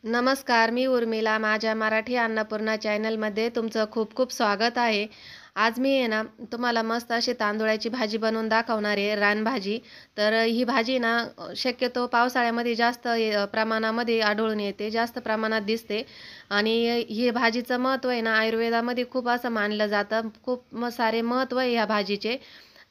नमस्कार, मी उर्मिला. माझ्या मराठी अन्नपूर्णा चॅनलमध्ये तुमचं खूप खूप स्वागत आहे. आज मी आहे ना, तुम्हाला मस्त अशी तांदुळाची भाजी बनवून दाखवणार आहे, रानभाजी. तर ही भाजी ना शक्यतो पावसाळ्यामध्ये जास्त प्रमाणामध्ये आढळून येते, जास्त प्रमाणात दिसते. आणि ही भाजीचं महत्त्व आहे ना, आयुर्वेदामध्ये खूप असं मानलं जातं. खूप सारे महत्त्व आहे ह्या भाजीचे.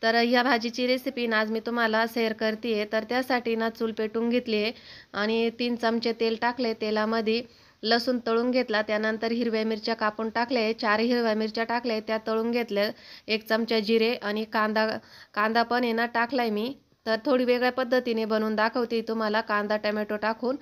तर ह्या भाजीची रेसिपी ना आज मी तुम्हाला शेअर करते आहे. तर त्यासाठी ना चूल पेटून घेतली आहे आणि 3 चमचे तेल टाकले. तेलामध्ये लसूण तळून घेतला. त्यानंतर हिरव्या मिरच्या कापून टाकले. 4 हिरव्या मिरच्या टाकल्या, त्या तळून घेतल्या. 1 चमचा जिरे आणि कांदा कांदा पण आहे ना टाकलाय मी. तर थोडी वेगळ्या पद्धतीने बनवून दाखवते तुम्हाला कांदा टोमॅटो टाकून.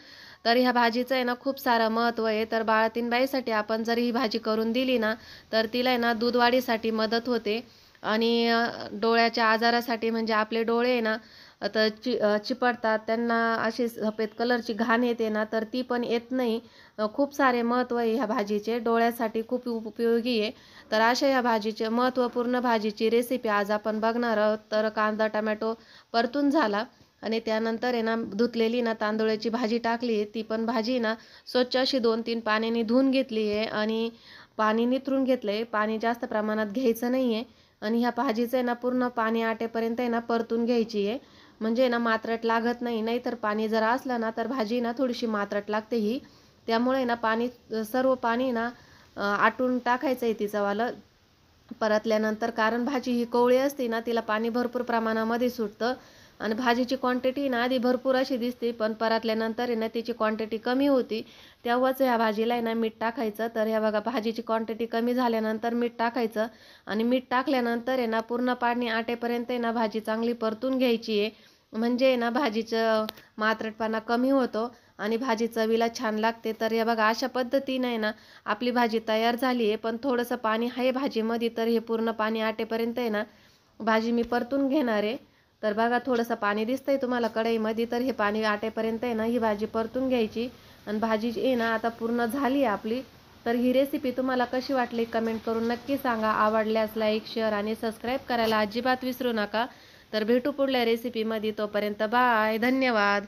तर ह्या भाजीचं आहे ना खूप सारं महत्त्व आहे. तर बाळंतीणबाईसाठी आपण जर ही भाजी करून दिली ना, तर तिला आहे ना दूध वाढीसाठी मदत होते. आणि डोळ्याच्या आजारासाठी म्हणजे आपले डोळे आहे ना आता चिपडतात, त्यांना अशी सफेद कलरची घाण येते ना, तर ती पण येत नाही. खूप सारे महत्त्व आहे ह्या भाजीचे, डोळ्यासाठी खूप उपयोगी आहे. तर अशा ह्या भाजीचे महत्त्वपूर्ण भाजीची रेसिपी आज आपण बघणार आहोत. तर कांदा टोमॅटो परतून झाला आणि त्यानंतर आहे ना धुतलेली ना तांदूळाची भाजी टाकली. ती पण भाजी ना स्वच्छ अशी 2-3 पाण्याने धुवून घेतली आहे आणि पाणी निथरून घेतलं आहे. पाणी जास्त प्रमाणात घ्यायचं नाही आहे. आणि ह्या भाजीचं आहे ना पूर्ण पाणी आटेपर्यंत आहे ना परतून घ्यायची आहे. म्हणजे ना मात्रट लागत नाही. नाहीतर पाणी जर असलं ना तर भाजी ना थोडीशी मात्रट लागते ही. त्यामुळे ना पाणी सर्व पाणी ना आटून टाकायचं आहे तिचंवालं परतल्यानंतर. कारण भाजी ही कोवळी असते ना, तिला पाणी भरपूर प्रमाणामध्ये सुटतं आणि भाजीची क्वांटिटी ना आधी भरपूर अशी दिसते, पण परतल्यानंतर आहे ना तिची क्वांटिटी कमी होती. तेव्हाच ह्या भाजीला आहे ना मीठ टाकायचं. तर ह्या बघा भाजीची क्वांटिटी कमी झाल्यानंतर मीठ टाकायचं आणि मीठ टाकल्यानंतर आहे ना पूर्ण पाणी आटेपर्यंत आहे ना भाजी चांगली परतून घ्यायची आहे. म्हणजे आहे ना भाजीचं मात्रटपणा कमी होतो आणि भाजी चवीला छान लागते. तर हे बघा अशा पद्धतीने आहे ना आपली भाजी तयार झाली आहे. पण थोडंसं पाणी आहे भाजीमध्ये, तर हे पूर्ण पाणी आटेपर्यंत आहे ना भाजी मी परतून घेणार आहे. तर बघा थोडंसं पाणी दिसतंय तुम्हाला कढईमध्ये, तर हे पाणी आटेपर्यंत आहे ना ही भाजी परतून घ्यायची. आणि भाजी आहे ना आता पूर्ण झाली आहे आपली. तर ही रेसिपी तुम्हाला कशी वाटली कमेंट करून नक्की सांगा. आवडल्यास लाईक शेअर आणि सबस्क्राईब करायला अजिबात विसरू नका. तर भेटू पुढल्या रेसिपीमध्ये. तोपर्यंत बाय, धन्यवाद.